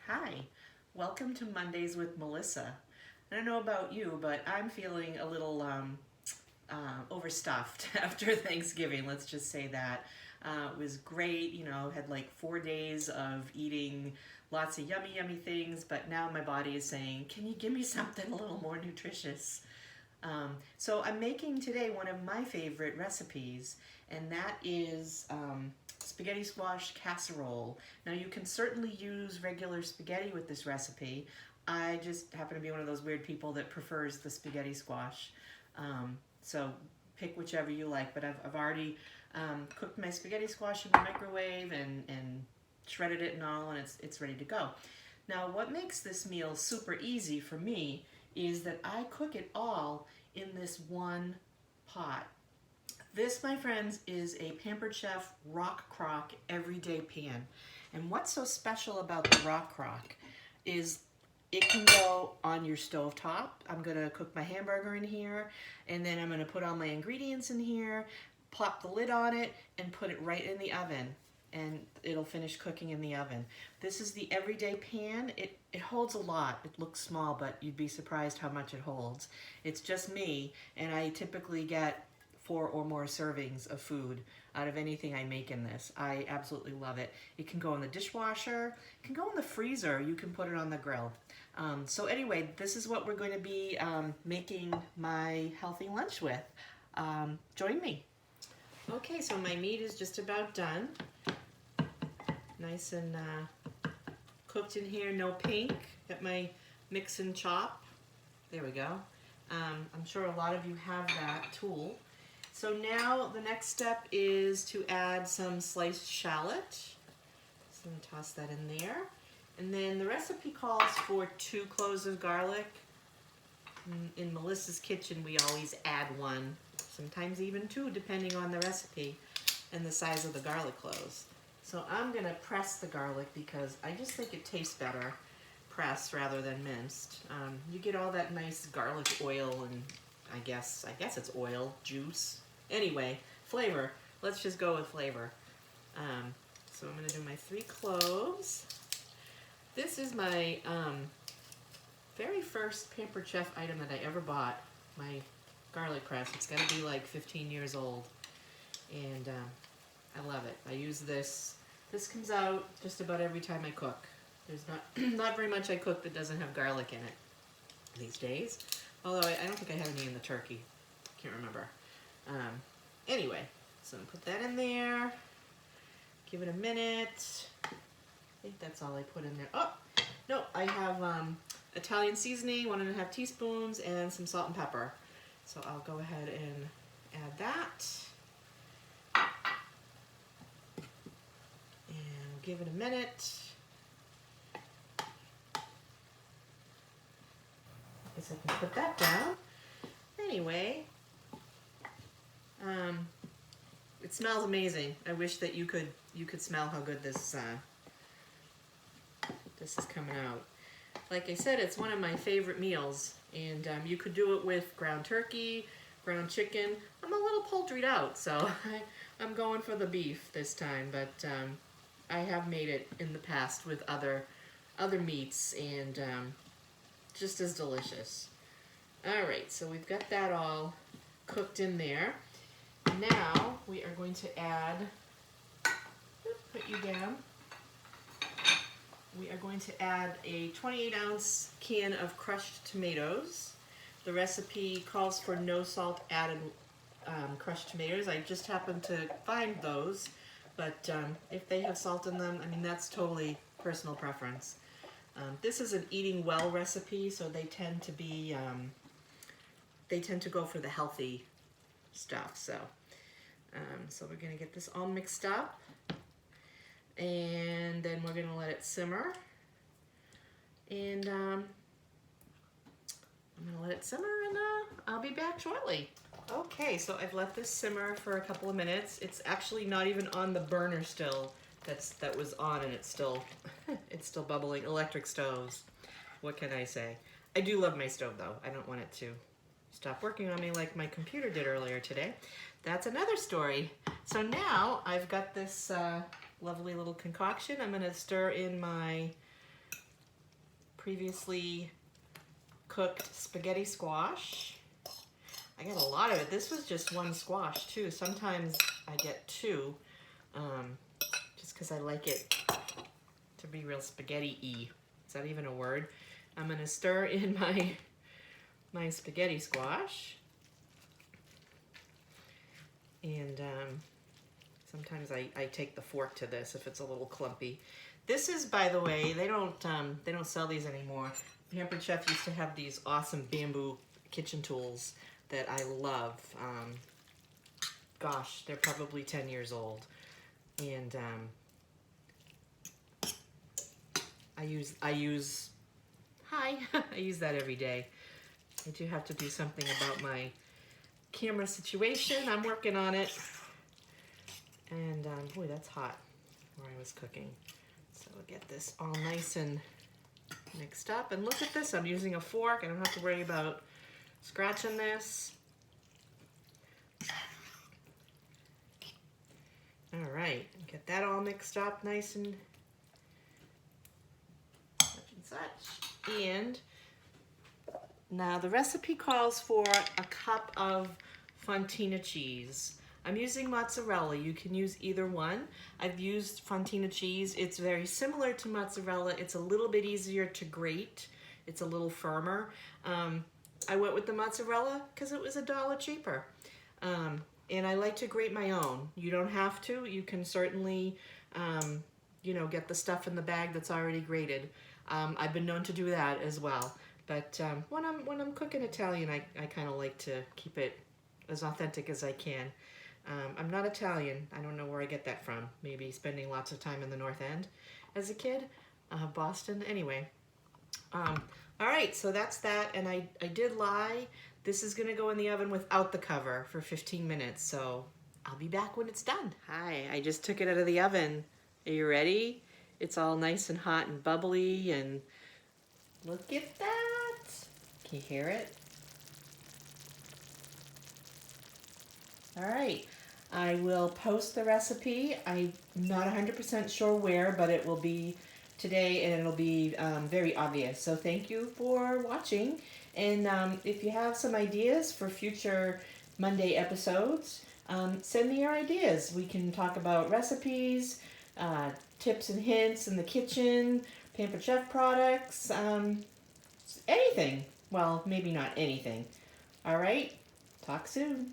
Hi, welcome to Mondays with Melissa. I don't know about you, but I'm feeling a little overstuffed after Thanksgiving. Let's just say that. It was great, had like 4 days of eating lots of yummy, yummy things, but now my body is saying, can you give me something a little more nutritious? So I'm making today one of my favorite recipes, and that is spaghetti squash casserole. Now you can certainly use regular spaghetti with this recipe. I just happen to be one of those weird people that prefers the spaghetti squash. So pick whichever you like, but I've already cooked my spaghetti squash in the microwave and shredded it and all, and it's ready to go. Now what makes this meal super easy for me is that I cook it all in this one pot. This, my friends, is a Pampered Chef Rock Crock Everyday Pan. And what's so special about the Rock Crock is it can go on your stove top. I'm gonna cook my hamburger in here, and then I'm gonna put all my ingredients in here, plop the lid on it, and put it right in the oven. And it'll finish cooking in the oven. This is the everyday pan. It holds a lot. It looks small, but you'd be surprised how much it holds. It's just me, and I typically get 4 or more servings of food out of anything I make in this. I absolutely love it. It can go in the dishwasher, it can go in the freezer, you can put it on the grill. So anyway, this is what we're going to be making my healthy lunch with. Join me. Okay, so my meat is just about done. Nice and cooked in here, no pink. Got my mix and chop. There we go. I'm sure a lot of you have that tool. So now the next step is to add some sliced shallot. So I'm going to toss that in there. And then the recipe calls for 2 cloves of garlic. In Melissa's kitchen, we always add 1, sometimes even 2, depending on the recipe and the size of the garlic cloves. So I'm going to press the garlic because I just think it tastes better pressed rather than minced. You get all that nice garlic oil and I guess it's oil, juice. Anyway, flavor. Let's just go with flavor. So I'm going to do my 3 cloves. This is my very first Pampered Chef item that I ever bought, my garlic press. It's got to be like 15 years old, and I love it. I use this. This comes out just about every time I cook. There's not very much I cook that doesn't have garlic in it these days. Although I don't think I have any in the turkey. Can't remember. Anyway, so I'm gonna put that in there. Give it a minute. I think that's all I put in there. Oh, no, I have Italian seasoning, 1½ teaspoons, and some salt and pepper. So I'll go ahead and add that. And we'll give it a minute. I guess I can put that down. Anyway, it smells amazing. I wish that you could smell how good this is coming out. Like I said, it's one of my favorite meals, and you could do it with ground turkey, ground chicken. I'm a little poultried out, so I'm going for the beef this time, but I have made it in the past with other meats, and just as delicious. All right, so we've got that all cooked in there. Now we are going to add, put you down. We are going to add a 28-ounce can of crushed tomatoes. The recipe calls for no salt added crushed tomatoes. I just happened to find those, but if they have salt in them, I mean, that's totally personal preference. This is an eating well recipe, so they tend to be, they tend to go for the healthy stuff. So we're gonna get this all mixed up, and then we're gonna let it simmer. And I'm gonna let it simmer, and I'll be back shortly. Okay, so I've let this simmer for a couple of minutes. It's actually not even on the burner still. That was on, and it's still it's still bubbling. Electric stoves. What can I say? I do love my stove though. I don't want it to stop working on me like my computer did earlier today. That's another story. So now I've got this lovely little concoction. I'm going to stir in my previously cooked spaghetti squash. I got a lot of it. This was just one squash too. Sometimes I get two, just because I like it to be real spaghetti-y. Is that even a word? I'm gonna stir in my spaghetti squash. And sometimes I take the fork to this if it's a little clumpy. This is, by the way, they don't sell these anymore. Pampered Chef used to have these awesome bamboo kitchen tools that I love. Gosh, they're probably 10 years old. And I use I use that every day. I do have to do something about my camera situation. I'm working on it. And boy, that's hot where I was cooking. So I'll get this all nice and mixed up. And look at this, I'm using a fork. I don't have to worry about scratching this. All right, get that all mixed up nice and such. And now the recipe calls for a cup of Fontina cheese. I'm using mozzarella. You can use either one. I've used Fontina cheese. It's very similar to mozzarella. It's a little bit easier to grate. It's a little firmer. I went with the mozzarella because it was $1 cheaper. And I like to grate my own. You don't have to. You can certainly, you know, get the stuff in the bag that's already grated. I've been known to do that as well. But when I'm cooking Italian, I kind of like to keep it as authentic as I can. I'm not Italian. I don't know where I get that from. Maybe spending lots of time in the North End as a kid. Boston, anyway. All right, so that's that. And I did lie. This is gonna go in the oven without the cover for 15 minutes. So I'll be back when it's done. Hi, I just took it out of the oven. Are you ready? It's all nice and hot and bubbly, and look at that. Can you hear it? All right, I will post the recipe. I'm not 100% sure where, but it will be today, and it'll be very obvious. So thank you for watching. And if you have some ideas for future Monday episodes, send me your ideas. We can talk about recipes, tips and hints in the kitchen, Pampered Chef products, anything. Well, maybe not anything. All right, talk soon.